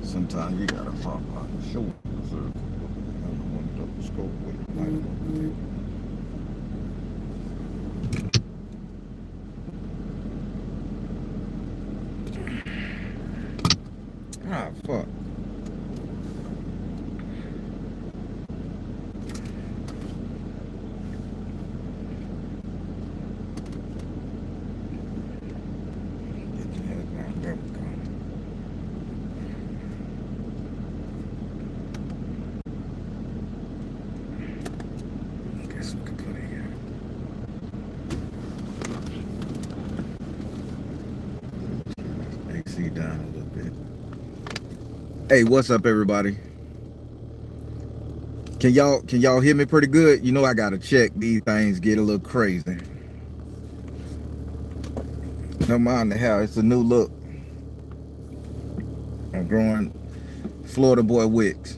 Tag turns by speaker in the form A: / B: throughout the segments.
A: Sometimes you gotta pop out the shoulders or one double scope with the light over there. Ah, fuck. Get your head down. There we go. Guess we can put it here. AC down a little bit. Hey, what's up, everybody? Can y'all hear me pretty good? You know I gotta check. These things get a little crazy. No mind the hell, it's a new look. I'm growing Florida boy wicks.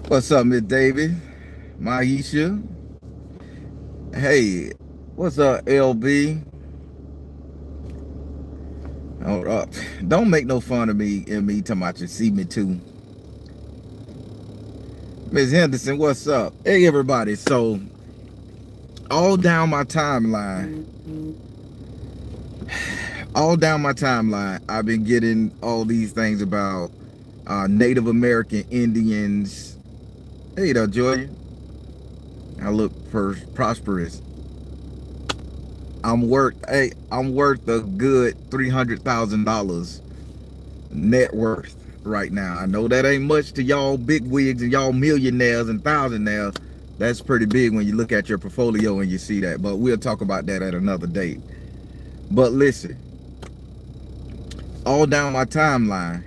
A: What's up, Miss David? Maisha? Hey, what's up, LB? Oh, don't make no fun of me and me talking about you see me too. Miss Henderson, what's up? Hey, everybody. So, all down my timeline, I've been getting all these things about Native American Indians. Hey there, Joy. I look prosperous. I'm worth a good $300,000 net worth right now. I know that ain't much to y'all big wigs and y'all millionaires and thousandaires. That's pretty big when you look at your portfolio and you see that, but we'll talk about that at another date. But listen, all down my timeline,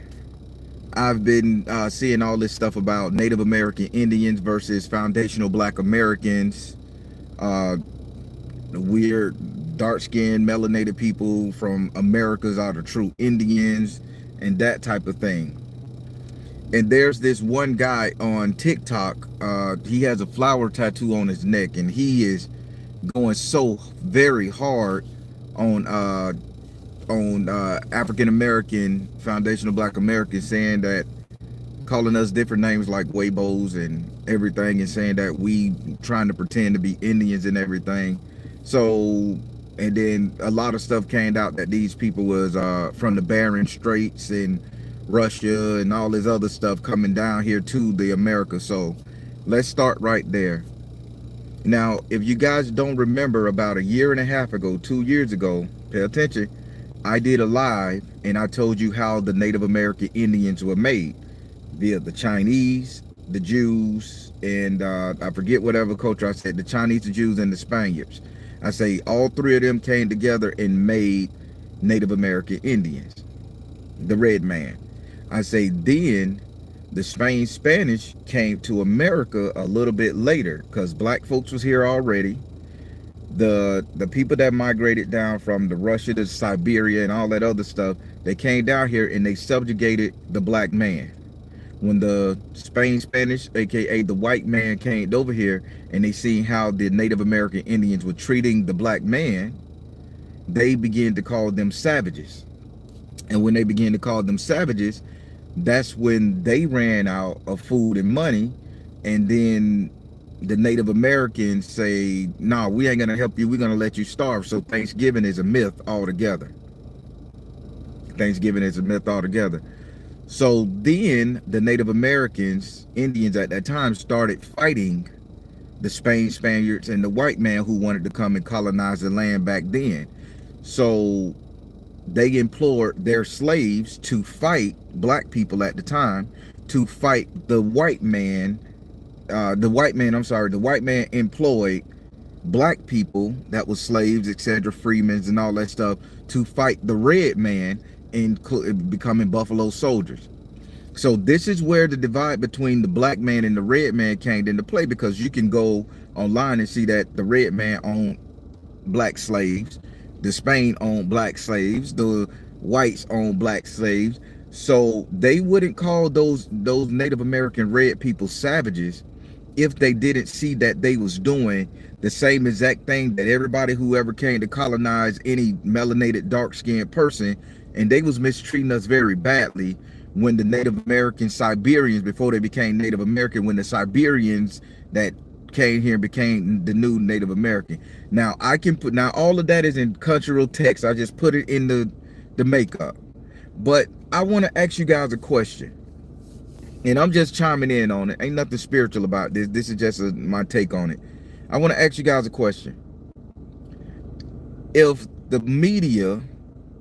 A: I've been seeing all this stuff about Native American Indians versus foundational Black Americans, the weird dark-skinned melanated people from Americas are the true Indians, and that type of thing. And there's this one guy on TikTok, he has a flower tattoo on his neck, and he is going so very hard on African American foundational Black Americans, saying that, calling us different names like Weibos and everything, and saying that we trying to pretend to be Indians and everything. So, and then a lot of stuff came out that these people was from the Bering Straits and Russia and all this other stuff coming down here to the America. So let's start right there. Now, if you guys don't remember, about a year and a half ago, 2 years ago, pay attention, I did a live and I told you how the Native American Indians were made via the Chinese, the Jews, and I forget whatever culture I said, the Chinese, the Jews, and the Spaniards. I say all three of them came together and made Native American Indians, the red man. I say then the Spanish came to America a little bit later, because black folks was here already. The people that migrated down from the Russia to Siberia and all that other stuff, they came down here and they subjugated the black man. When the Spanish, aka the white man, came over here and they seen how the Native American Indians were treating the black man, they began to call them savages. And when they began to call them savages, that's when they ran out of food and money. And then the Native Americans say, nah, we ain't gonna help you, we're gonna let you starve. So Thanksgiving is a myth altogether. Thanksgiving is a myth altogether. So then the Native Americans, Indians at that time, started fighting the Spaniards and the white man who wanted to come and colonize the land back then. So they implored their slaves to fight black people at the time, to fight the white man. The white man employed black people that was slaves, etc., freemen and all that stuff, to fight the red man and becoming Buffalo Soldiers. So this is where the divide between the black man and the red man came into play, because you can go online and see that the red man owned black slaves, the Spain owned black slaves, the whites owned black slaves. So they wouldn't call those Native American red people savages if they didn't see that they was doing the same exact thing that everybody who ever came to colonize any melanated dark-skinned person, and they was mistreating us very badly. when the Native American Siberians, before they became Native American, when the Siberians that came here became the new Native American. Now I can put, now all of that is in cultural text. I just put it in the makeup. But I want to ask you guys a question, and I'm just chiming in on it. Ain't nothing spiritual about this. This is just my take on it. I want to ask you guys a question. If the media,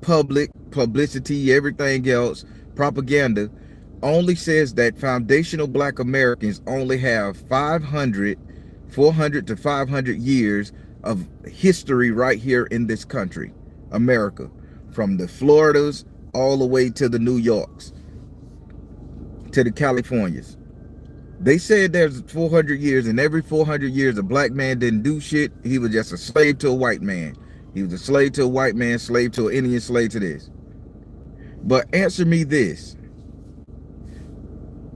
A: publicity, everything else, propaganda, only says that foundational black Americans only have 400 to 500 years of history right here in this country, America, from the Floridas all the way to the New Yorks, to the Californias. They said there's 400 years, and every 400 years a black man didn't do shit. He was just a slave to a white man. He was a slave to a white man, slave to an Indian, slave to this. But answer me this.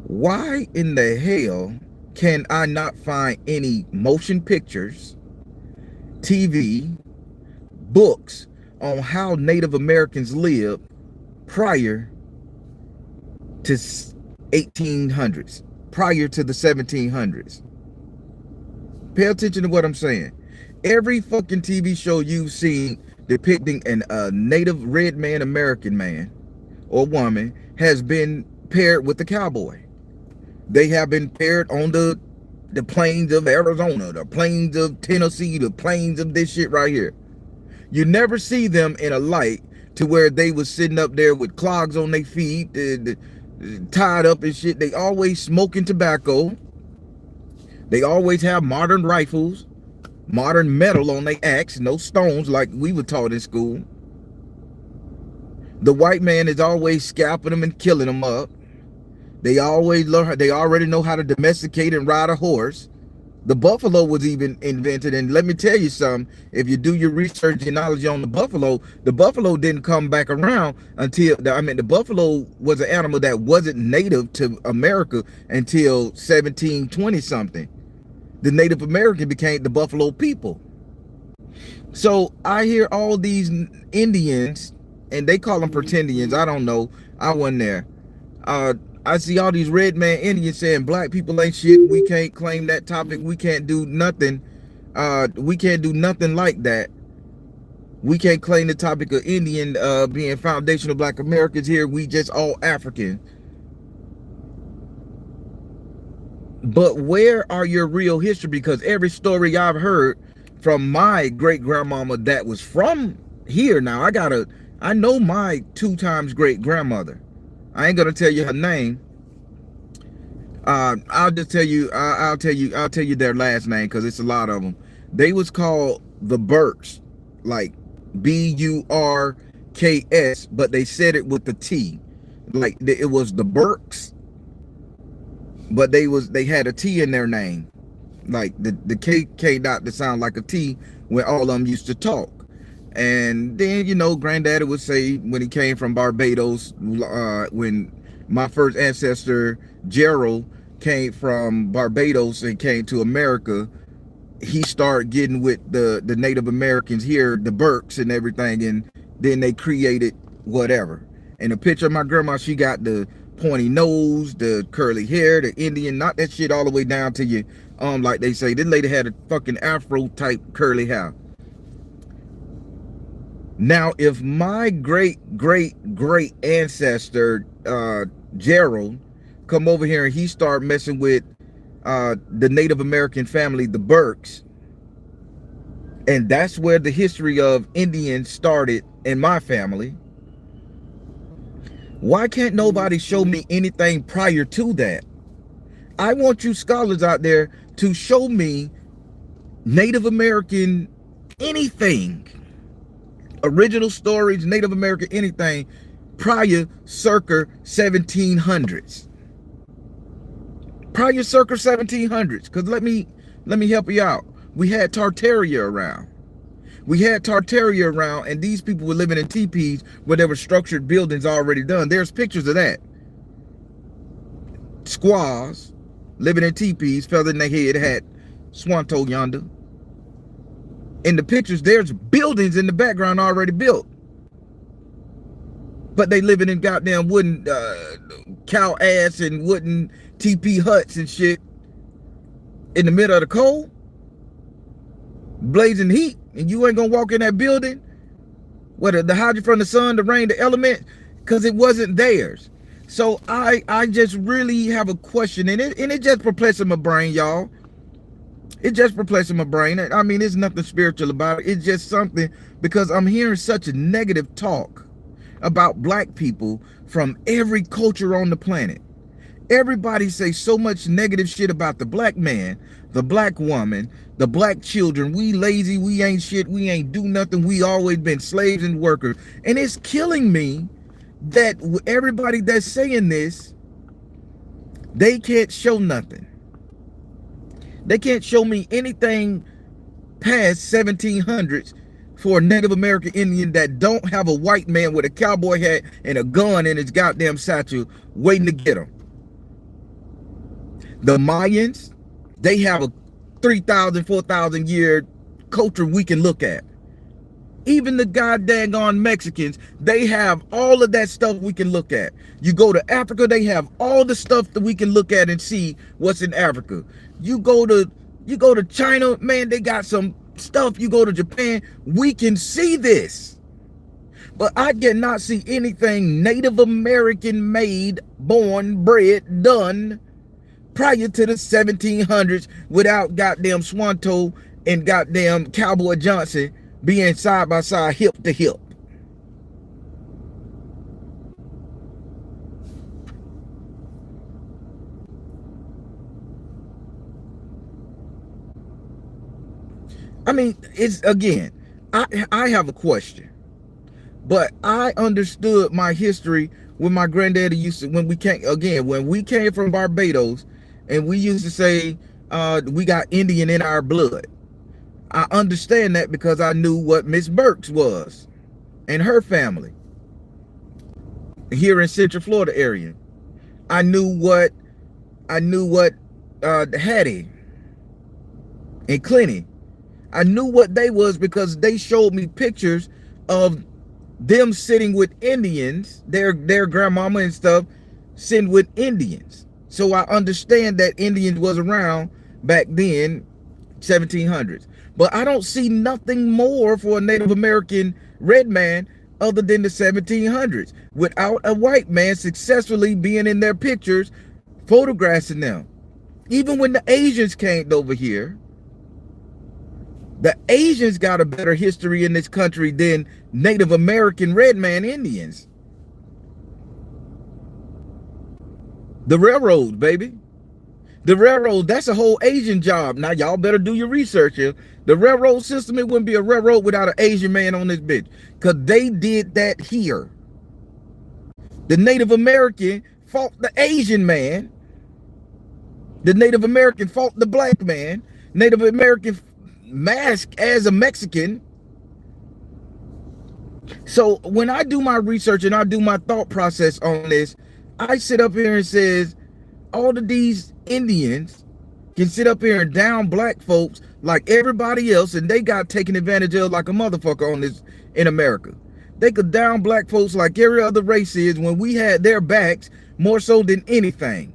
A: Why in the hell can I not find any motion pictures, TV, books on how Native Americans lived prior to 1800s, prior to the 1700s? Pay attention to what I'm saying. Every fucking TV show you've seen depicting a native red man, American man or woman has been paired with the cowboy. They have been paired on the plains of Arizona, the plains of Tennessee, the plains of this shit right here. You never see them in a light to where they was sitting up there with clogs on their feet, tied up and shit. They always smoking tobacco. They always have modern rifles, modern metal on their axe, no stones like we were taught in school. The white man is always scalping them and killing them up. They always learn, they already know how to domesticate and ride a horse. The buffalo was even invented, and let me tell you something, if you do your research and knowledge on the buffalo didn't come back around until, the buffalo was an animal that wasn't native to America until 1720 something. The Native American became the buffalo people. So I hear all these Indians, and they call them pretendians, I don't know, I wasn't there. I see all these red man Indians saying black people ain't shit. We can't claim that topic. We can't do nothing. We can't do nothing like that. We can't claim the topic of Indian being foundational black Americans here. We just all African. But where are your real history? Because every story I've heard from my great grandmama that was from here. Now I know my 2 times great grandmother. I ain't gonna tell you her name. I'll just tell you. I'll tell you their last name because it's a lot of them. They was called the Burks, like Burks, but they said it with the T, like it was the Burks, but they had a T in their name, like the K came out to sound like a T when all of them used to talk. And then, granddaddy would say when he came from Barbados, when my first ancestor, Gerald, came from Barbados and came to America, he started getting with the Native Americans here, the Burks and everything, and then they created whatever. And the picture of my grandma, she got the pointy nose, the curly hair, the Indian, not that shit all the way down to your like they say. This lady had a fucking afro type curly hair. Now, if my great ancestor, Gerald, come over here and he start messing with the Native American family, the Burks, and that's where the history of Indians started in my family, why can't nobody show me anything prior to that? I want you scholars out there to show me Native American anything. Original stories, Native American anything prior circa 1700s. Prior circa 1700s. Because let me help you out. We had Tartaria around. And these people were living in teepees where there were structured buildings already done. There's pictures of that. Squaws living in teepees, feather in their head, had Swanto yonder. In the pictures, there's buildings in the background already built. but they living in goddamn wooden cow ass and wooden TP huts and shit in the middle of the cold, blazing heat, and you ain't gonna walk in that building, what, the hide you from the sun, the rain, the element, because it wasn't theirs. So I just really have a question, and it just perplexes my brain, y'all. It just perplexes my brain. I mean, there's nothing spiritual about it. It's just something, because I'm hearing such a negative talk about black people from every culture on the planet. Everybody say so much negative shit about the black man, the black woman, the black children. We lazy, we ain't shit, we ain't do nothing. We always been slaves and workers. And it's killing me that everybody that's saying this, they can't show nothing. They can't show me anything past 1700s for a Native American Indian that don't have a white man with a cowboy hat and a gun in his goddamn satchel waiting to get him. The Mayans, they have a 3,000, 4,000 year culture we can look at. Even the goddamn Mexicans, they have all of that stuff we can look at. You go to Africa, they have all the stuff that we can look at and see what's in Africa. You go to China, man, they got some stuff. You go to Japan, we can see this. But I cannot see anything Native American made, born, bred, done prior to the 1700s without goddamn Swanto and goddamn Cowboy Johnson being side by side, hip to hip. I mean, it's, again, I have a question, but I understood my history when my granddaddy used to, when we came from Barbados, and we used to say we got Indian in our blood. I understand that because I knew what Miss Burks was and her family here in Central Florida area. I knew what Hattie and Clinty. I knew what they was because they showed me pictures of them sitting with Indians, their grandmama and stuff, sitting with Indians. So I understand that Indians was around back then, 1700s. But I don't see nothing more for a Native American red man other than the 1700s, without a white man successfully being in their pictures, photographing them. Even when the Asians came over here, the Asians got a better history in this country than Native American red man Indians. The railroads, baby. The railroad, that's a whole Asian job. Now, y'all better do your research here. The railroad system, it wouldn't be a railroad without an Asian man on this bitch, because they did that here. The Native American fought the Asian man. The Native American fought the black man. Native American masked as a Mexican. So when I do my research and I do my thought process on this, I sit up here and says, all of these Indians can sit up here and down black folks like everybody else, and they got taken advantage of like a motherfucker on this in America. They could down black folks like every other race is when we had their backs more so than anything.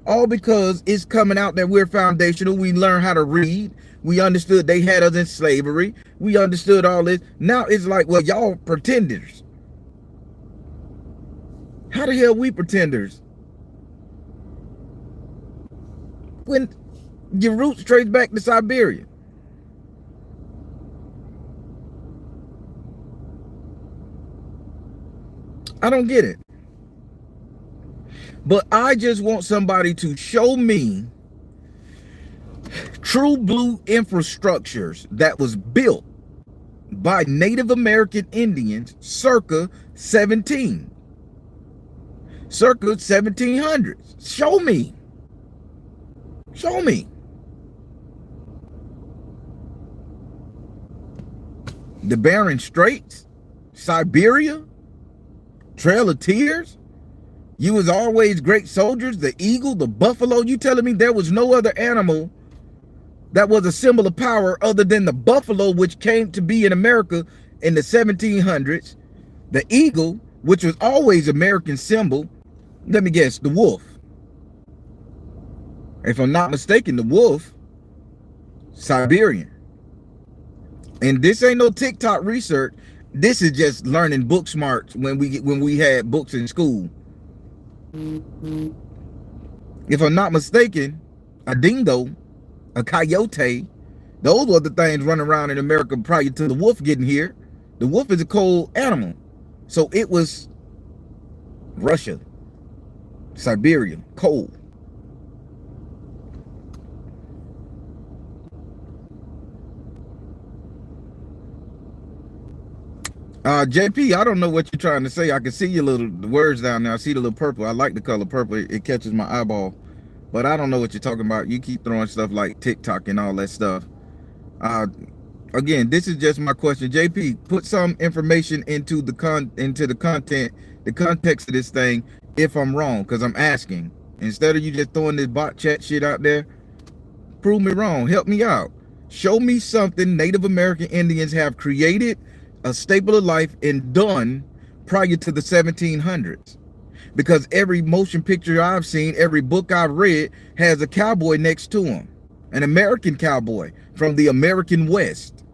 A: All because it's coming out that we're foundational. We learned how to read. We understood they had us in slavery. We understood all this. Now it's like, well, y'all pretenders. How the hell we pretenders? When your roots trace back to Siberia. I don't get it. But I just want somebody to show me true blue infrastructures that was built by Native American Indians circa 1700s. Show me. Show me. The Bering Straits, Siberia, Trail of Tears. You was always great soldiers, the eagle, the buffalo. You telling me there was no other animal that was a symbol of power other than the buffalo, which came to be in America in the 1700s, the eagle, which was always American symbol. Let me guess, the wolf. If I'm not mistaken, the wolf, Siberian. And this ain't no TikTok research. This is just learning book smarts when we had books in school. If I'm not mistaken, a dingo, a coyote, those were the things running around in America prior to the wolf getting here. The wolf is a cold animal. So it was Russia, Siberian, cold. JP, I don't know what you're trying to say. I can see your little words down there. I see the little purple. I like the color purple. It catches my eyeball. But I don't know what you're talking about. You keep throwing stuff like TikTok and all that stuff. Again, this is just my question. JP, put some information into the content, the context of this thing, if I'm wrong, because I'm asking. Instead of you just throwing this bot chat shit out there, prove me wrong. Help me out. Show me something Native American Indians have created, a staple of life, and done prior to the 1700s. Because every motion picture I've seen, every book I've read has a cowboy next to him. An American cowboy from the American West.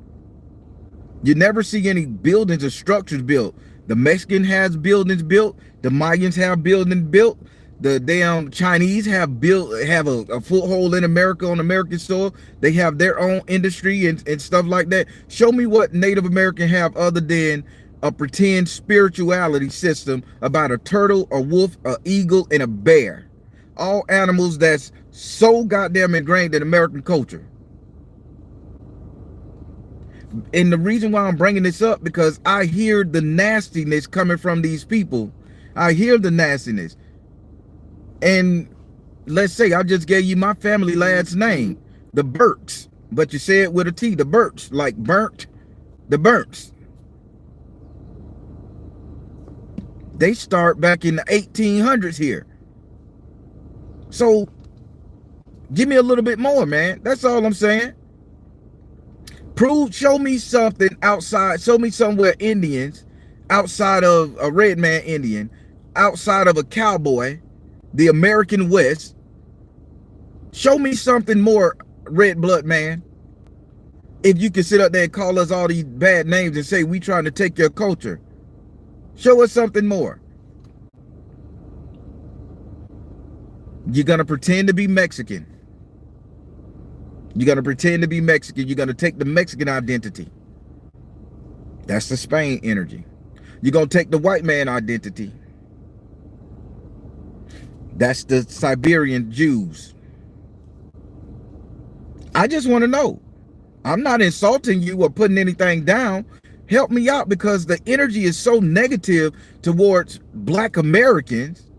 A: You never see any buildings or structures built. The Mexican has buildings built. The Mayans have buildings built. The damn Chinese have a foothold in America on American soil. They have their own industry and stuff like that. Show me what Native American have other than a pretend spirituality system about a turtle, a wolf, a eagle, and a bear. All animals that's so goddamn ingrained in American culture. And the reason why I'm bringing this up, because I hear the nastiness coming from these people. I hear the nastiness. And let's say I just gave you my family last name, the Burks, but you say it with a T, the Burks, like burnt, the Burks. They start back in the 1800s here. So give me a little bit more, man. That's all I'm saying. Show me something outside, show me somewhere Indians, outside of a red man Indian, outside of a cowboy, the American West. Show me something more, red blood man. If you can sit up there and call us all these bad names and say we trying to take your culture. Show us something more. You're gonna pretend to be Mexican. You're gonna pretend to be Mexican. You're gonna take the Mexican identity. That's the Spain energy. You're gonna take the white man identity. That's the Siberian Jews. I just want to know. I'm not insulting you or putting anything down. Help me out, because the energy is so negative towards Black Americans.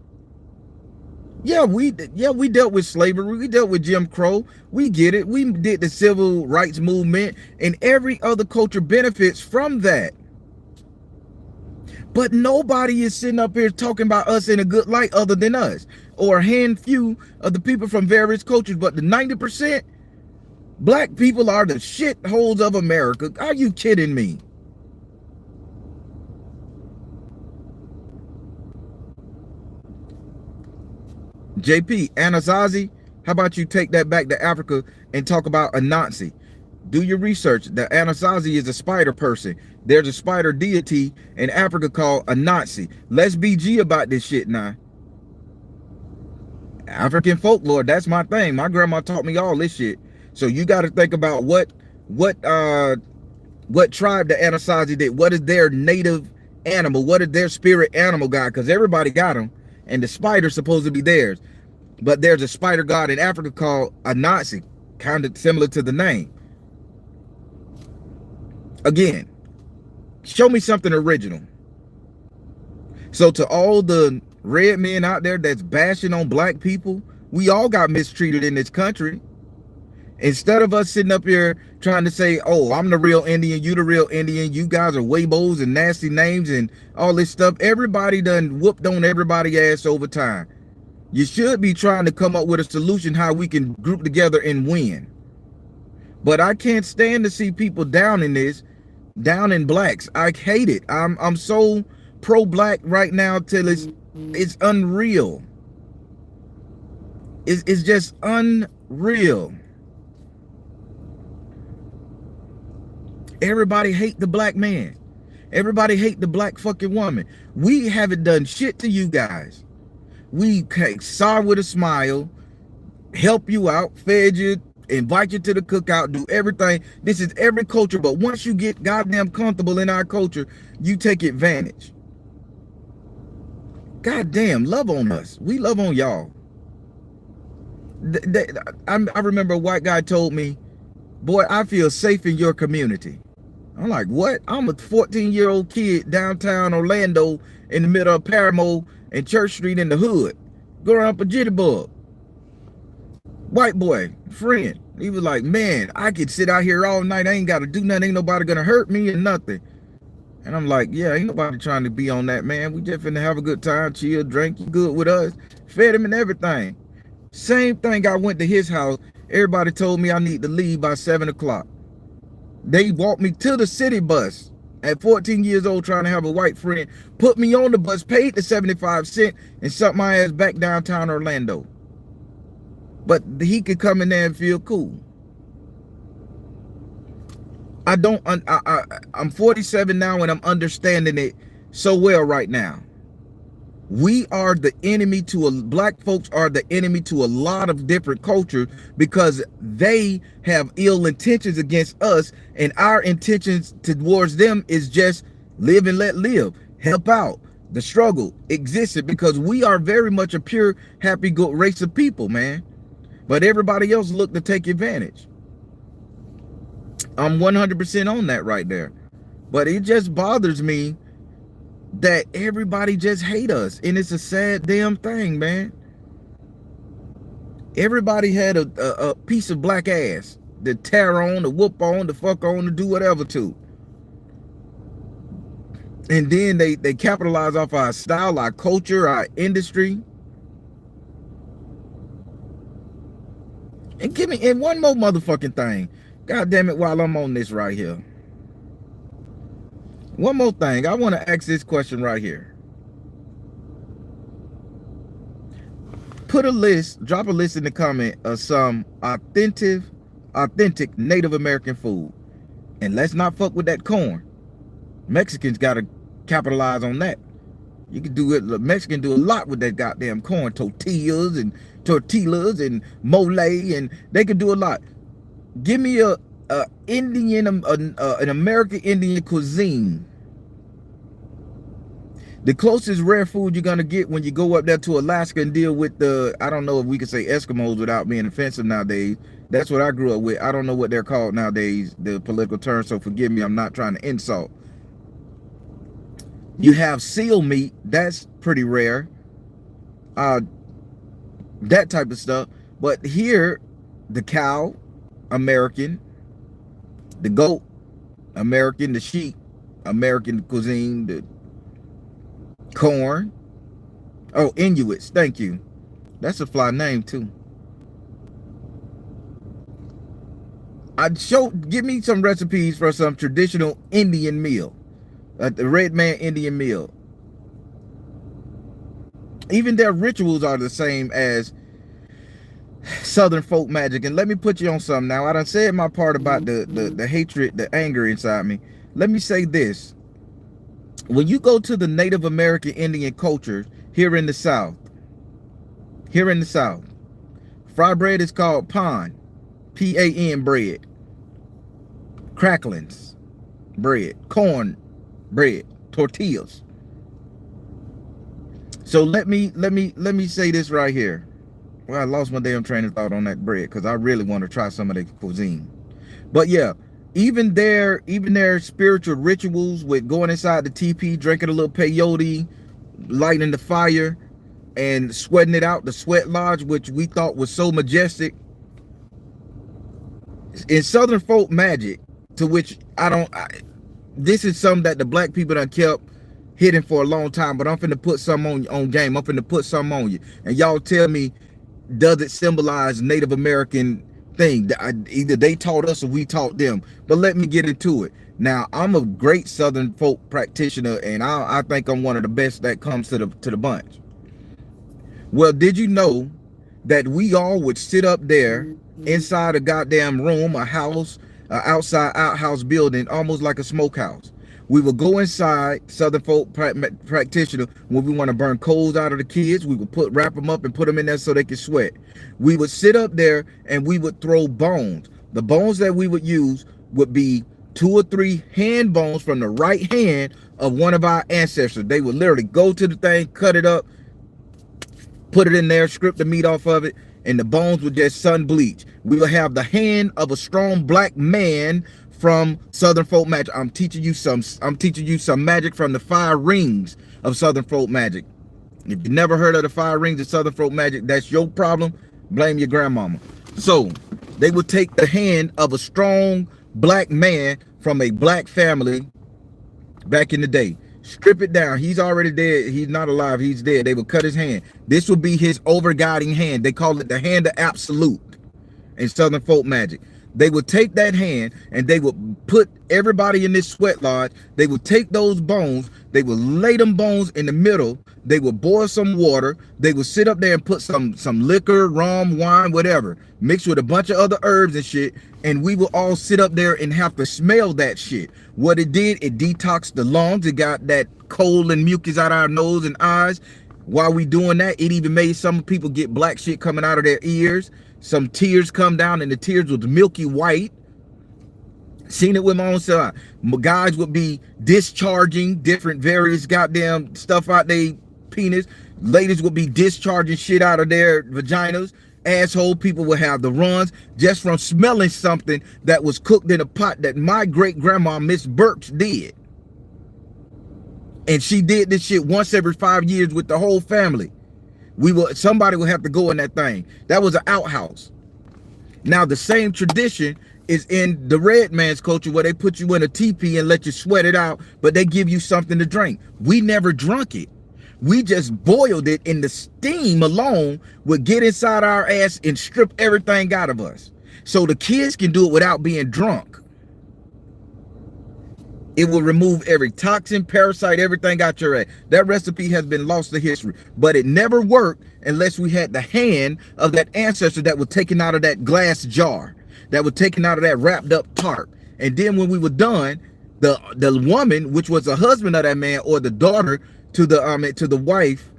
A: Yeah, we dealt with slavery. We dealt with Jim Crow. We get it. We did the civil rights movement, and every other culture benefits from that. But nobody is sitting up here talking about us in a good light other than us, or a handful of the people from various cultures. But the 90%, Black people are the shitholes of America. Are you kidding me? JP, Anasazi, how about you take that back to Africa and talk about Anansi? Do your research. The Anasazi is a spider person. There's a spider deity in Africa called Anansi. Let's be G about this shit now. African folklore, that's my thing. My grandma taught me all this shit. So you got to think about what tribe the Anasazi did. What is their native animal? What is their spirit animal god? Because everybody got them, and the spider's supposed to be theirs. But there's a spider god in Africa called Anansi, kind of similar to the name. Again, show me something original. So to all the red men out there that's bashing on Black people, we all got mistreated in this country. Instead of us sitting up here trying to say, oh, I'm the real Indian, you the real Indian, you guys are Weibos and nasty names and all this stuff, everybody done whooped on everybody's ass over time. You should be trying to come up with a solution how we can group together and win. But I can't stand to see people down in this, down in Blacks. I hate it. I'm so pro-black right now till it's unreal. It's just unreal. Everybody hate the black man. Everybody hate the black fucking woman. We haven't done shit to you guys. We saw with a smile, help you out, fed you, invite you to the cookout, do everything. This is every culture, but once you get goddamn comfortable in our culture, you take advantage. Goddamn, love on us. We love on y'all. I remember a white guy told me, boy, I feel safe in your community. I'm like, what? I'm a 14-year-old kid downtown Orlando in the middle of Paramount and Church Street in the hood, growing up a jitterbug. White boy, friend. He was like, man, I could sit out here all night. I ain't got to do nothing. Ain't nobody going to hurt me or nothing. And I'm like, yeah, ain't nobody trying to be on that, man. We just finna have a good time, chill, drink, you good with us. Fed him and everything. Same thing, I went to his house. Everybody told me I need to leave by 7 o'clock. They walked me to the city bus at 14 years old trying to have a white friend, put me on the bus, paid the 75 cents, and sent my ass back downtown Orlando. But he could come in there and feel cool. I'm 47 now and I'm understanding it so well right now. We are the enemy black folks are the enemy to a lot of different cultures because they have ill intentions against us, and our intentions towards them is just live and let live, help out. The struggle existed because we are very much a pure, happy, good race of people, man. But everybody else look to take advantage. I'm 100% on that right there. But it just bothers me that everybody just hate us, and it's a sad damn thing, man. Everybody had a piece of black ass to tear on, to whoop on, to fuck on, to do whatever to. And then they capitalize off our style, our culture, our industry. And give me one more motherfucking thing. God damn it, while I'm on this right here. One more thing. I want to ask this question right here. Put a list, drop a list in the comment of some authentic Native American food. And let's not fuck with that corn. Mexicans got to capitalize on that. You can do it. The Mexican do a lot with that goddamn corn. Tortillas and mole, and they can do a lot. Give me an American Indian cuisine. The closest rare food you're gonna get when you go up there to Alaska and deal with the, I don't know if we can say Eskimos without being offensive nowadays. That's what I grew up with. I don't know what they're called nowadays, the political term, so forgive me, I'm not trying to insult. You have seal meat, that's pretty rare. That type of stuff. But here, the cow, American. The goat, American. The sheep, American cuisine. The corn. Oh, Inuits, thank you. That's a fly name too. Give me some recipes for some traditional Indian meal. The red man Indian meal. Even their rituals are the same as Southern folk magic. And let me put you on something now. I done said my part about the hatred, the anger inside me. Let me say this. When you go to the Native American Indian culture here in the South, fried bread is called pan, P-A-N bread. Cracklings bread, corn bread, tortillas. So let me say this right here. Well, I lost my damn train of thought on that bread because I really want to try some of the cuisine. But yeah, even their spiritual rituals with going inside the teepee, drinking a little peyote, lighting the fire, and sweating it out, the sweat lodge, which we thought was so majestic. In Southern folk magic, to which this is something that the black people done kept hidden for a long time, but I'm finna put some on game. I'm finna put some on you. And y'all tell me, does it symbolize Native American thing? Either they taught us or we taught them. But let me get into it. Now, I'm a great Southern folk practitioner, and I think I'm one of the best that comes to the bunch. Well, did you know that we all would sit up there inside a goddamn room, a house, a outside outhouse building, almost like a smokehouse? We would go inside, Southern folk practitioner, when we want to burn coals out of the kids, we would wrap them up and put them in there so they could sweat. We would sit up there and we would throw bones. The bones that we would use would be 2 or 3 hand bones from the right hand of one of our ancestors. They would literally go to the thing, cut it up, put it in there, strip the meat off of it, and the bones would just sun bleach. We will have the hand of a strong black man from Southern folk magic. I'm teaching you some magic from the 5 rings of Southern folk magic. If you never heard of the 5 rings of Southern folk magic, that's your problem. Blame your grandmama. So they would take the hand of a strong black man from a black family back in the day, strip it down. He's already dead. He's not alive. He's dead. They would cut his hand. This would be his overguiding hand. They call it the hand of absolute in Southern folk magic. They would take that hand and they would put everybody in this sweat lodge. They would take those bones. They would lay them bones in the middle. They would boil some water. They would sit up there and put some liquor, rum, wine, whatever, mixed with a bunch of other herbs and shit. And we would all sit up there and have to smell that shit. What it did, it detoxed the lungs. It got that coal and mucus out of our nose and eyes. While we doing that, it even made some people get black shit coming out of their ears. Some tears come down and the tears was milky white. Seen it with my own self. Guys would be discharging different various goddamn stuff out their penis. Ladies would be discharging shit out of their vaginas. Asshole people would have the runs just from smelling something that was cooked in a pot that my great grandma, Miss Birch, did. And she did this shit once every 5 years with the whole family. Somebody would have to go in that thing. That was an outhouse. Now the same tradition is in the red man's culture, where they put you in a teepee and let you sweat it out, but they give you something to drink. We never drunk it. We just boiled it, and the steam alone would get inside our ass and strip everything out of us. So the kids can do it without being drunk. It will remove every toxin, parasite, everything out your ass. That recipe has been lost to history, but it never worked unless we had the hand of that ancestor that was taken out of that glass jar, that was taken out of that wrapped up tarp. And then when we were done, the woman, which was the husband of that man, or the daughter to the wife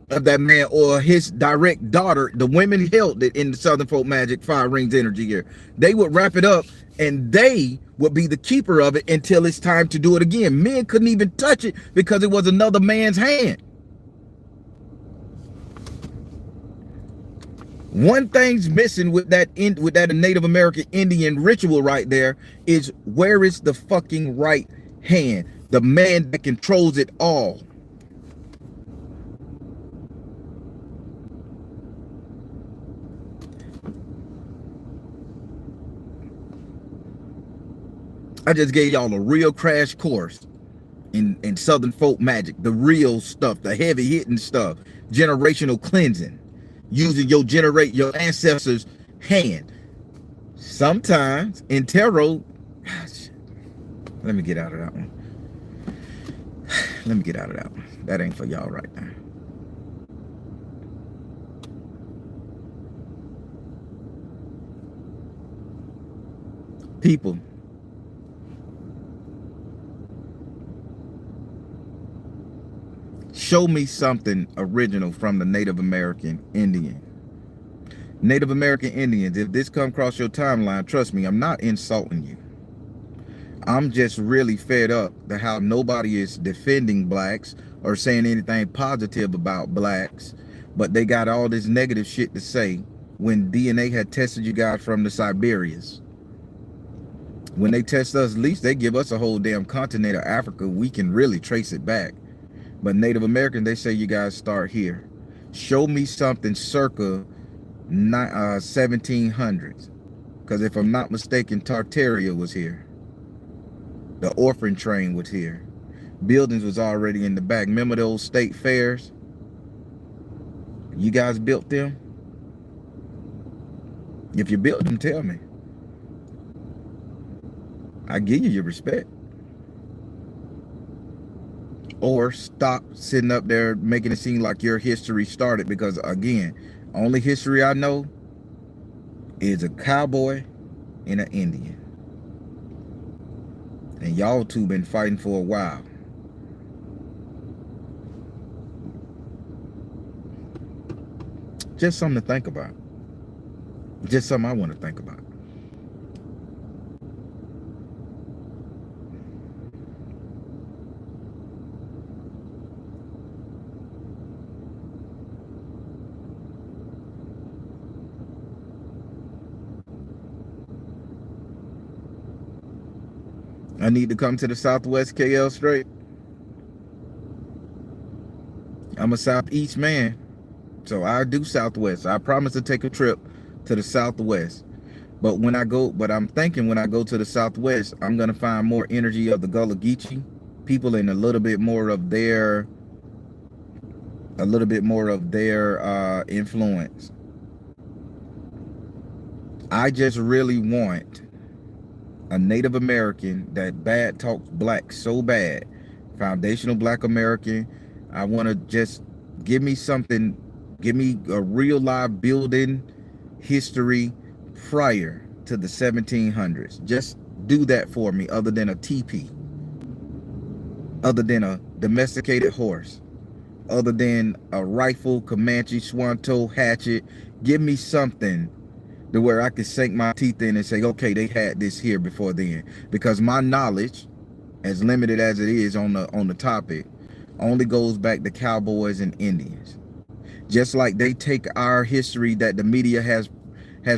A: of that man, or his direct daughter, the women held it in the Southern folk magic 5 rings energy here. They would wrap it up and they would be the keeper of it until it's time to do it again. Men couldn't even touch it because it was another man's hand. One thing's missing with that Native American Indian ritual right there is, where is the fucking right hand? The man that controls it all. I just gave y'all a real crash course in Southern folk magic, the real stuff, the heavy hitting stuff, generational cleansing, using your ancestors' hand. Sometimes in tarot, let me get out of that one. Let me get out of that one. That ain't for y'all right now. People, show me something original from the Native American Indian. Native American Indians, if this come across your timeline, trust me, I'm not insulting you. I'm just really fed up that how nobody is defending blacks or saying anything positive about blacks, but they got all this negative shit to say when DNA had tested you guys from the Siberians. When they test us, at least they give us a whole damn continent of Africa. We can really trace it back. But Native American, they say you guys start here. Show me something circa 1700s. Because if I'm not mistaken, Tartaria was here. The orphan train was here. Buildings was already in the back. Remember those state fairs? You guys built them? If you built them, tell me. I give you your respect. or stop sitting up there making it seem like your history started. Because again, only history I know is a cowboy and an Indian, and y'all two been fighting for a while. Just something to think about. Just something I want to think about. I need to come to the Southwest KL straight. I'm a Southeast man, so I do Southwest. I promise to take a trip to the Southwest. But I'm thinking when I go to the Southwest, I'm gonna find more energy of the Gullah Geechee people and a little bit more of their influence. I just really want a Native American that bad talks black so bad, foundational black American. I want to just give me something, give me a real live building history prior to the 1700s. Just do that for me, other than a teepee, other than a domesticated horse, other than a rifle, Comanche, Swanto, hatchet. Give me something to where I could sink my teeth in and say, okay, they had this here before then. Because my knowledge, as limited as it is on the topic, only goes back to cowboys and Indians. Just like they take our history that the media has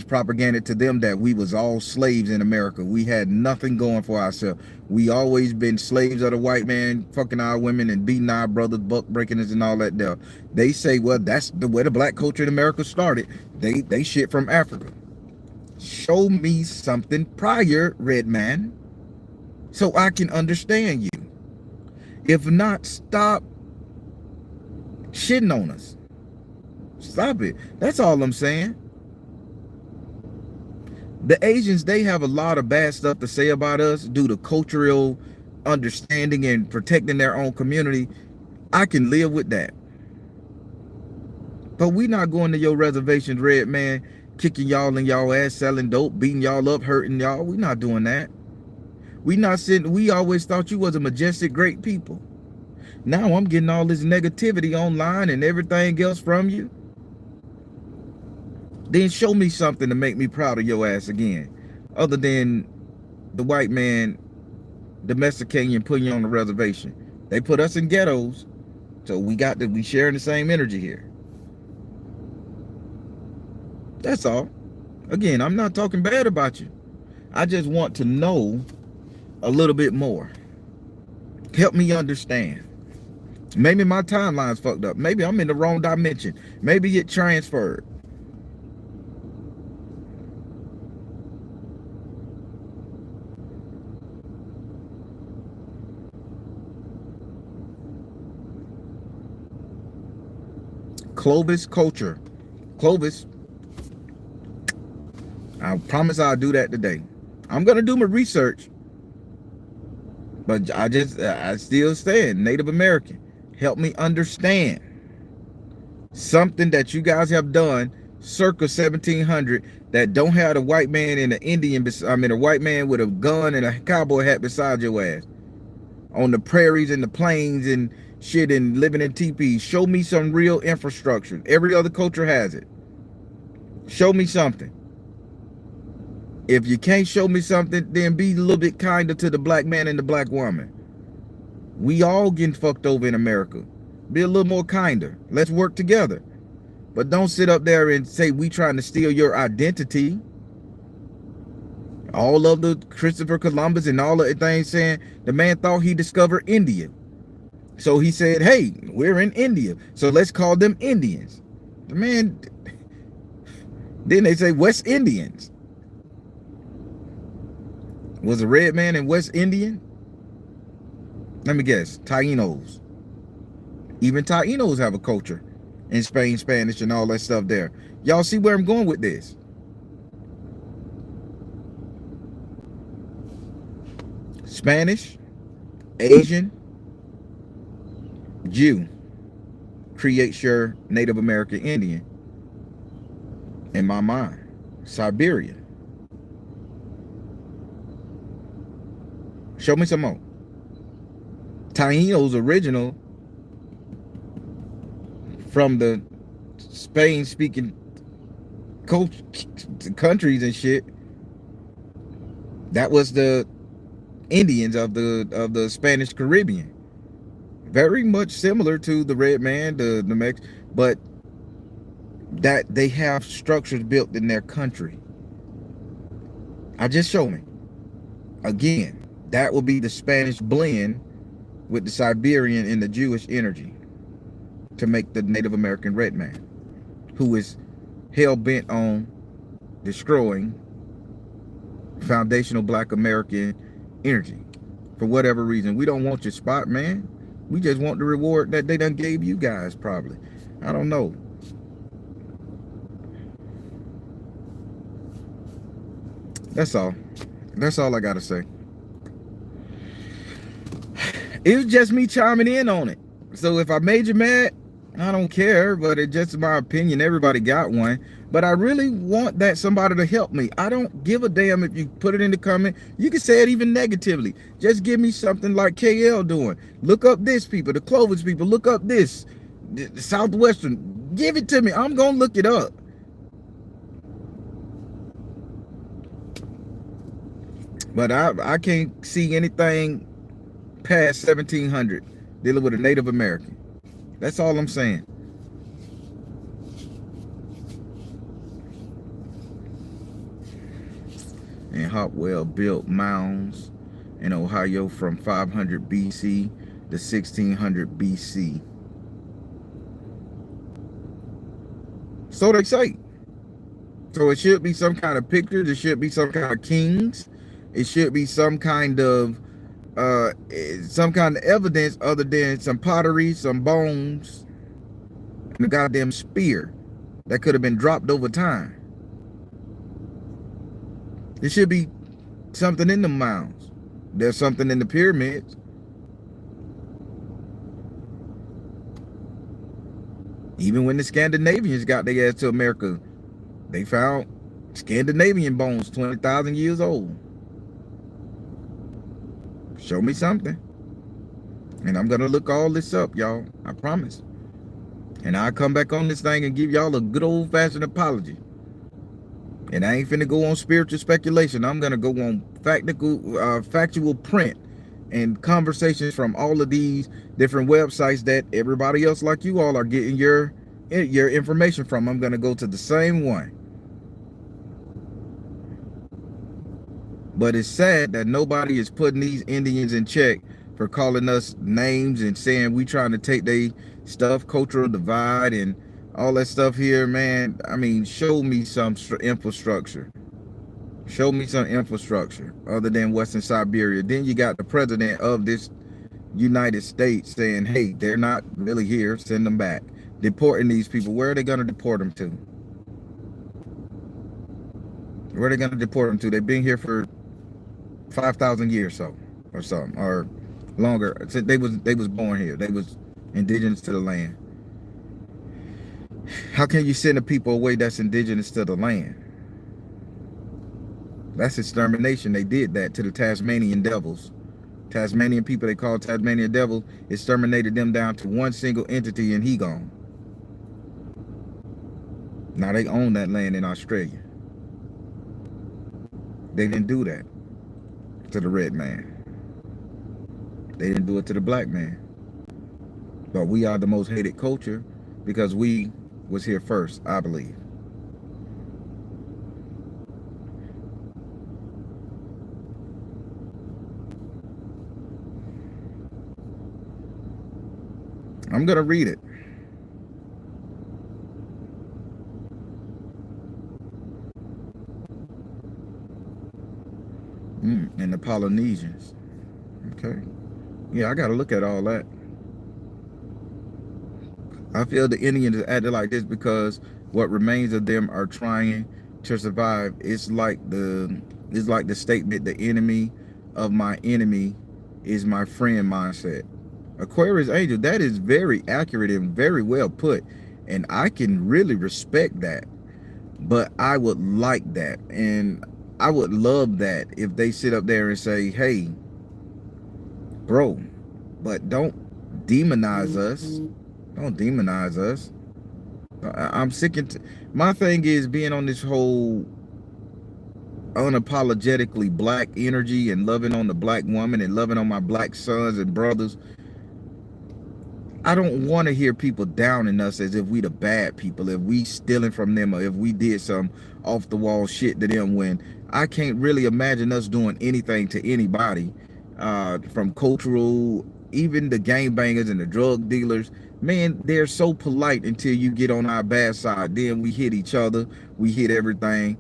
A: propaganded to them, that we was all slaves in America. We had nothing going for ourselves. We always been slaves of the white man, fucking our women and beating our brothers, buck breaking us and all that there. They say, well, that's the way the black culture in America started. They shit from Africa. Show me something prior, red man, so I can understand you. If not, stop shitting on us. Stop it. That's all I'm saying. The Asians, they have a lot of bad stuff to say about us due to cultural understanding and protecting their own community. I can live with that. But we not going to your reservations, red man, kicking y'all in y'all ass, selling dope, beating y'all up, hurting y'all. We not doing that. We not sitting. We always thought you was a majestic, great people. Now I'm getting all this negativity online and everything else from you. Then show me something to make me proud of your ass again, other than the white man domesticating you and putting you on the reservation. They put us in ghettos, so we sharing the same energy here. That's all. Again, I'm not talking bad about you. I just want to know a little bit more. Help me understand. Maybe my timeline's fucked up. Maybe I'm in the wrong dimension. Maybe it transferred. Clovis culture. Clovis. I promise I'll do that today. I'm gonna do my research, but I still stand Native American. Help me understand something that you guys have done circa 1700 that don't have a white man and an Indian. I mean, a white man with a gun and a cowboy hat beside your ass on the prairies and the plains and shit and living in teepees. Show me some real infrastructure. Every other culture has it. Show me something. If you can't show me something, then be a little bit kinder to the black man and the black woman. We all getting fucked over in America. Be a little more kinder. Let's work together. But don't sit up there and say we trying to steal your identity. All of the Christopher Columbus and all of the things saying the man thought he discovered India. So he said, hey, we're in India, so let's call them Indians. The man, then they say West Indians. Was a red man in West Indian? Let me guess, Tainos. Even Tainos have a culture in Spain, Spanish, and all that stuff there. Y'all see where I'm going with this? Spanish, Asian, Jew creates your Native American Indian in my mind. Siberian. Show me some more. Taino's original from the Spain speaking countries and shit. That was the Indians of the Spanish Caribbean. Very much similar to the red man, the Mex, but that they have structures built in their country. I just show me. Again, that will be the Spanish blend with the Siberian and the Jewish energy to make the Native American red man, who is hell-bent on destroying foundational Black American energy for whatever reason. We don't want your spot, man. We just want the reward that they done gave you guys, probably. I don't know. That's all. That's all I gotta say. It was just me chiming in on it. So if I made you mad, I don't care, but it's just my opinion. Everybody got one. But I really want that somebody to help me. I don't give a damn if you put it in the comment. You can say it even negatively. Just give me something like KL doing. Look up this people, the Clovis people. Look up this, the Southwestern. Give it to me. I'm going to look it up. But I can't see anything past 1700 dealing with a Native American. That's all I'm saying. And Hopewell built mounds in Ohio from 500 BC to 1600 BC. So they say. So it should be some kind of pictures. It should be some kind of kings. It should be some kind of evidence other than some pottery, some bones, and a goddamn spear that could have been dropped over time. There should be something in the mounds. There's something in the pyramids. Even when the Scandinavians got their ass to America, they found Scandinavian bones 20,000 years old. Show me something. And I'm going to look all this up, y'all. I promise. And I'll come back on this thing and give y'all a good old-fashioned apology. And I ain't finna go on spiritual speculation. I'm going to go on factual print and conversations from all of these different websites that everybody else like you all are getting your information from. I'm going to go to the same one. But it's sad that nobody is putting these Indians in check for calling us names and saying we trying to take their stuff, cultural divide and all that stuff here, man. I mean, show me some infrastructure. Show me some infrastructure other than Western Siberia. Then you got the president of this United States saying, hey, they're not really here. Send them back. Deporting these people. Where are they going to deport them to? Where are they going to deport them to? They've been here for 5,000 years or something, or longer. They was born here. They was indigenous to the land. How can you send the people away that's indigenous to the land? That's extermination. They did that to the Tasmanian devils. Tasmanian people they call Tasmanian devils, exterminated them down to one single entity and he gone. Now they own that land in Australia. They didn't do that to the red man. They didn't do it to the black man. But we are the most hated culture because we was here first, I believe. I'm gonna read it. And the Polynesians. Okay. Yeah, I gotta look at all that. I feel the Indians acted like this because what remains of them are trying to survive. It's like the statement, the enemy of my enemy is my friend mindset. Aquarius angel, that is very accurate and very well put. And I can really respect that. But I would like that. And I would love that if they sit up there and say, hey, bro, but don't demonize us. Don't demonize us. I'm sick and my thing is being on this whole unapologetically black energy and loving on the black woman and loving on my black sons and brothers. I don't want to hear people downing us as if we the bad people, if we stealing from them, or if we did some off the wall shit to them, when I can't really imagine us doing anything to anybody, from cultural, even the gangbangers and the drug dealers. Man, they're so polite until you get on our bad side. Then we hit each other, we hit everything.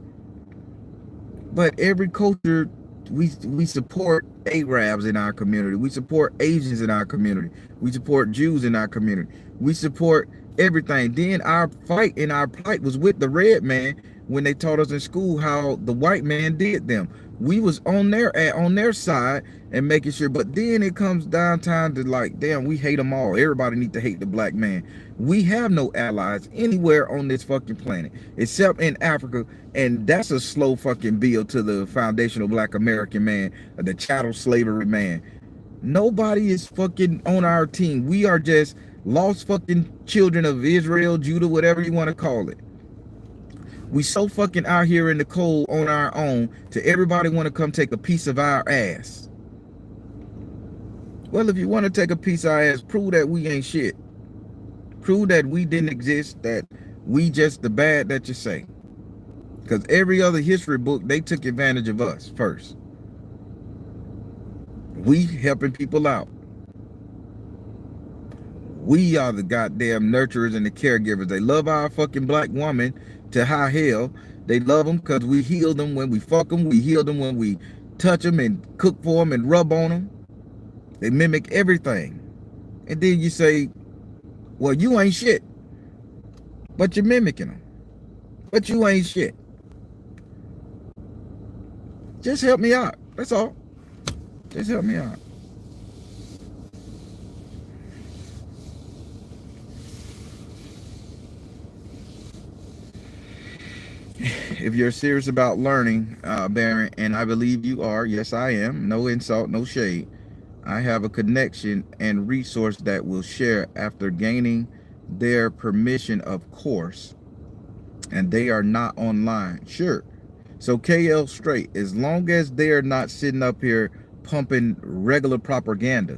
A: But every culture, we support Arabs in our community. We support Asians in our community. We support Jews in our community. We support everything. Then our fight and our plight was with the red man when they taught us in school how the white man did them. We was on their side and making sure. But then it comes down time to like, damn, we hate them all. Everybody need to hate the black man. We have no allies anywhere on this fucking planet except in Africa, and that's a slow fucking build to the foundational black American man, the chattel slavery man. Nobody is fucking on our team. We are just lost fucking children of Israel, Judah, whatever you want to call it. We so fucking out here in the cold on our own to everybody want to come take a piece of our ass. Well, if you want to take a piece of our ass, prove that we ain't shit. Prove that we didn't exist, that we just the bad that you say. Because every other history book, they took advantage of us first. We helping people out. We are the goddamn nurturers and the caregivers. They love our fucking black woman to high hell. They love them because we heal them when we fuck them. We heal them when we touch them and cook for them and rub on them. They mimic everything. And then you say, well, you ain't shit. But you're mimicking them. But you ain't shit. Just help me out. That's all. Just help me out. If you're serious about learning, Baron, and I believe you are, yes, I am. No insult, no shade. I have a connection and resource that will share after gaining their permission, of course. And they are not online. Sure. So KL straight, as long as they're not sitting up here pumping regular propaganda.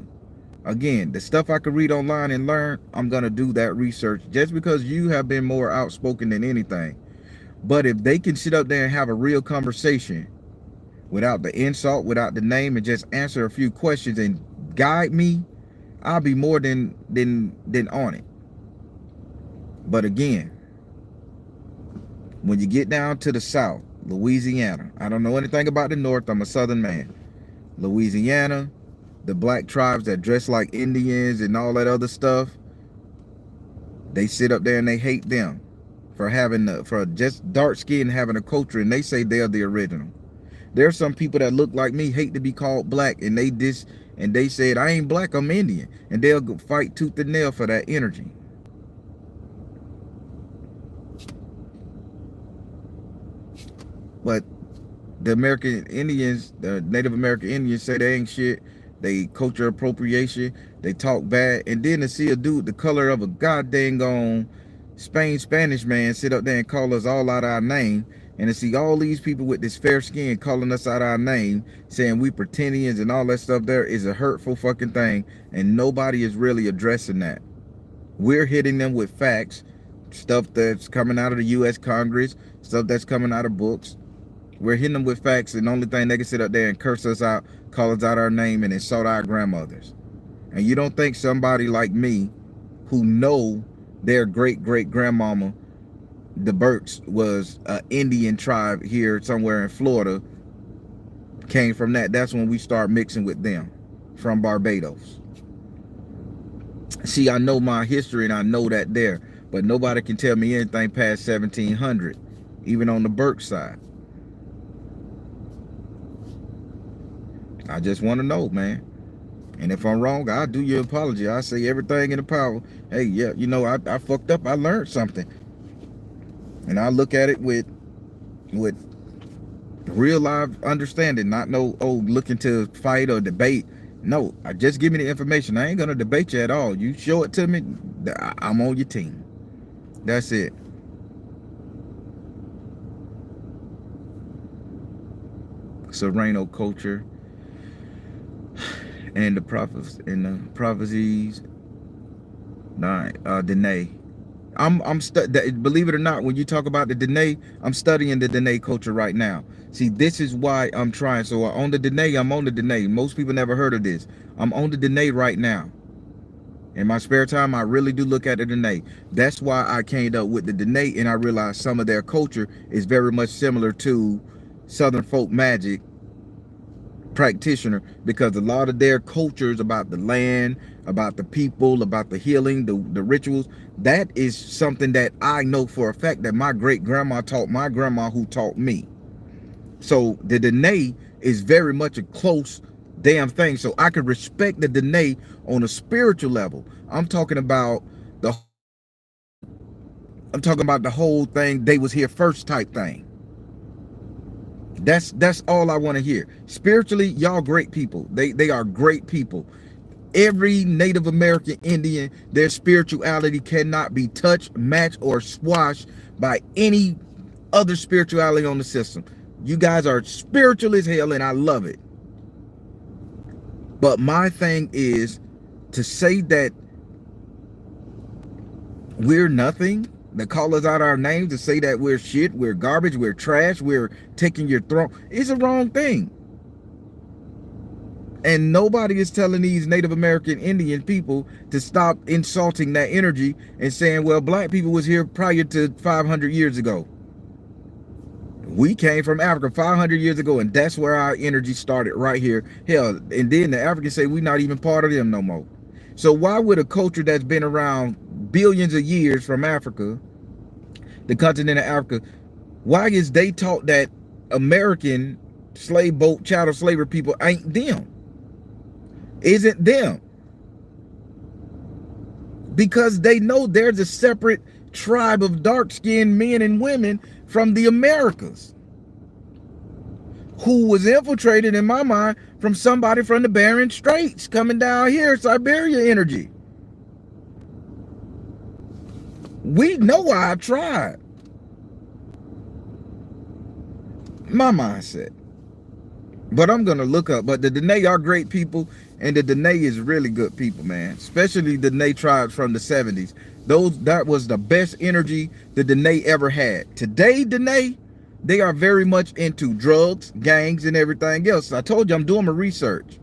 A: Again, the stuff I could read online and learn, I'm going to do that research just because you have been more outspoken than anything. But if they can sit up there and have a real conversation without the insult, without the name, and just answer a few questions and guide me, I'll be more than on it. But again, when you get down to the South, Louisiana, I don't know anything about the North. I'm a Southern man. Louisiana, the black tribes that dress like Indians and all that other stuff, they sit up there and they hate them for for just dark skin, having a culture, and they say they're the original. There are some people that look like me, hate to be called black, and they said, I ain't black, I'm Indian, and they'll go fight tooth and nail for that energy. But the American Indians, the Native American Indians, say they ain't shit. They culture appropriation. They talk bad. And then to see a dude the color of a goddamn Spanish man sit up there and call us all out our name, and to see all these people with this fair skin calling us out our name, saying we pretendians and all that stuff, there is a hurtful fucking thing, and nobody is really addressing that. We're hitting them with facts, stuff that's coming out of the U.S. Congress, stuff that's coming out of books. We're hitting them with facts, and the only thing they can sit up there and curse us out, call us out our name, and insult our grandmothers. And you don't think somebody like me, who know their great-great-grandmama, the Burks, was an Indian tribe here somewhere in Florida, came from that. That's when we start mixing with them, from Barbados. See, I know my history, and I know that there, but nobody can tell me anything past 1700, even on the Burke side. I just want to know, man. And if I'm wrong, I'll do you an apology. I say everything in the power. Hey, yeah, you know, I fucked up. I learned something. And I look at it with real live understanding, not no, oh, looking to fight or debate. No, I just give me the information. I ain't gonna debate you at all. You show it to me, I'm on your team. That's it. Sereno culture and the prophets and the prophecies. Denay. Believe it or not, when you talk about the Denay, I'm studying the Denay culture right now. See, this is why I'm trying. So on the Denay, I'm on the Denay. Most people never heard of this. I'm on the Denay right now. In my spare time, I really do look at the Denay. That's why I came up with the Denay, and I realized some of their culture is very much similar to Southern folk magic practitioner, because a lot of their cultures about the land, about the people, about the healing, the rituals, that is something that I know for a fact that my great grandma taught my grandma, who taught me. So the Denay is very much a close damn thing. So I could respect the Denay on a spiritual level. The I'm talking about the whole thing, they was here first type thing. That's all I want to hear. Spiritually, y'all great people. They are great people. Every Native American Indian, their spirituality cannot be touched, matched, or squashed by any other spirituality on the system. You guys are spiritual as hell, and I love it. But my thing is to say that we're nothing, to call us out our names, to say that we're shit, we're garbage, we're trash, we're taking your throne, is a wrong thing. And nobody is telling these Native American Indian people to stop insulting that energy and saying, well, black people was here prior to 500 years ago. We came from Africa 500 years ago, and that's where our energy started, right here. Hell, and then the Africans say we're not even part of them no more. So why would a culture that's been around billions of years from Africa, the continent of Africa, why is they taught that American slave boat, chattel slavery people ain't them? Isn't them? Because they know there's a separate tribe of dark-skinned men and women from the Americas who was infiltrated, in my mind, from somebody from the Bering Straits coming down here, Siberia energy. We know our tribe. My mindset. But I'm gonna look up. But the Denay are great people, and the Denay is really good people, man. Especially the Denay tribes from the 70s. That was the best energy the Denay ever had. Today, Denay, they are very much into drugs, gangs, and everything else. I told you I'm doing my research.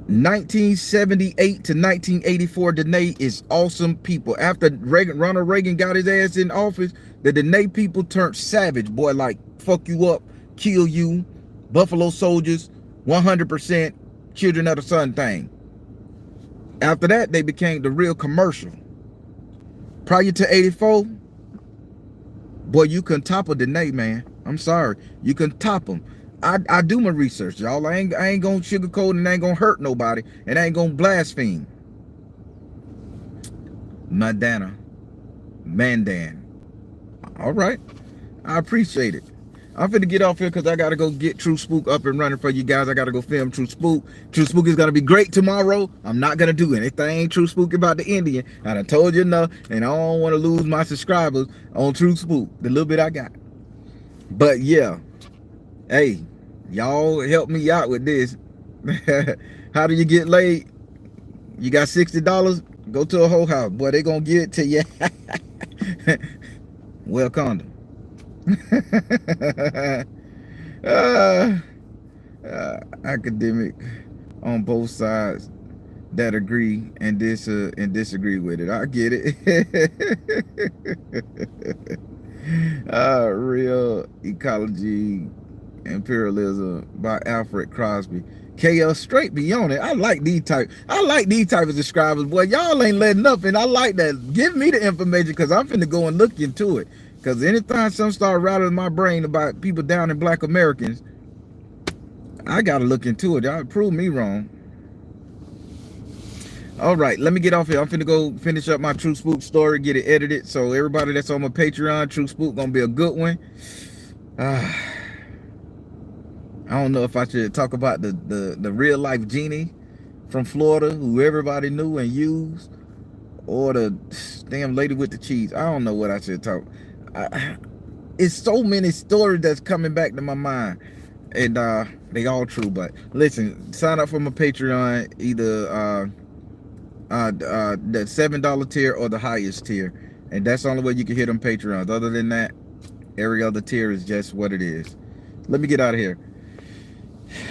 A: 1978 to 1984, Denay is awesome people. After Ronald Reagan got his ass in office, the Denay people turned savage, boy, like fuck you up, kill you, Buffalo Soldiers, 100% Children of the Sun thing. After that, they became the real commercial. Prior to 84, boy, you can top a Denay, man. I'm sorry, you can top them. I do my research, y'all. I ain't gonna sugarcoat, and I ain't gonna hurt nobody, and I ain't gonna blaspheme. Mandan. All right, I appreciate it. I'm finna get off here because I gotta go get True Spook up and running for you guys. I gotta go film True Spook. True Spook is gonna be great tomorrow. I'm not gonna do anything True Spook about the Indian. I done told you enough, and I don't want to lose my subscribers on True Spook, the little bit I got. But yeah, hey, y'all help me out with this. How do you get laid? You got $60? Go to a whole house. Boy, they gonna give it to you. Well, condom. Academic on both sides that agree and disagree with it. I get it. Real Ecology, Imperialism by Alfred Crosby. KL straight beyond it. I like these type of subscribers. Boy, y'all ain't letting up, and I like that. Give me the information, because I'm finna go and look into it. Because anytime some start rattling my brain about people down in Black Americans, I gotta look into it. Y'all prove me wrong. All right, let me get off here. I'm finna go finish up my True Spook story, get it edited. So everybody that's on my Patreon, True Spook gonna be a good one. I don't know if I should talk about the real life genie from Florida who everybody knew and used, or the damn lady with the cheese. I don't know what I should talk. It's so many stories that's coming back to my mind, and they all true. But listen, sign up for my Patreon, either the $7 tier or the highest tier, and that's the only way you can hit them Patreons. Other than that, every other tier is just what it is. Let me get out of here.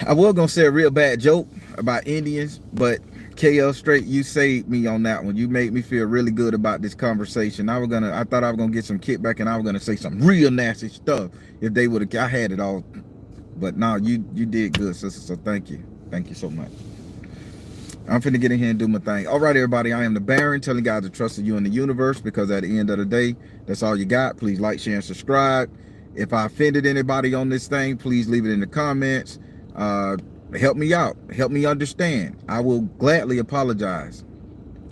A: I was gonna say a real bad joke about Indians, but KL Straight, you saved me on that one. You made me feel really good about this conversation. I thought I was gonna get some kickback, and I was gonna say some real nasty stuff if they would have. I had it all, but no, you did good, sister. So thank you so much. I'm finna get in here and do my thing. All right, everybody, I am the Baron, telling guys to trust you in the universe, because at the end of the day, that's all you got. Please like, share, and subscribe. If I offended anybody on this thing, please leave it in the comments. Help me out. Help me understand. I will gladly apologize.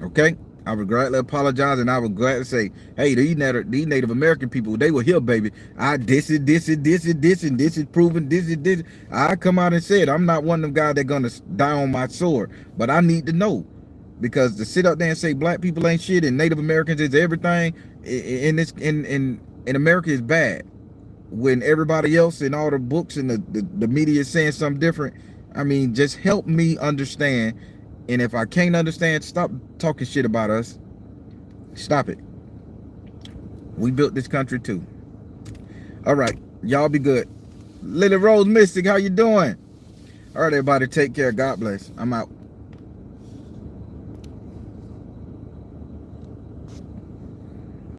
A: Okay? I would gladly apologize, and I would gladly say, hey, these Native American people, they were here, baby. This is proven, this. I come out and said, I'm not one of them guys that gonna die on my sword, but I need to know, because to sit up there and say black people ain't shit and Native Americans is everything in America is bad, when everybody else in all the books and the media is saying something different. I mean, just help me understand. And if I can't understand, stop talking shit about us. Stop it. We built this country too. All right, y'all be good. Lily Rose Mystic, how you doing? All right, everybody, take care. God bless. I'm out.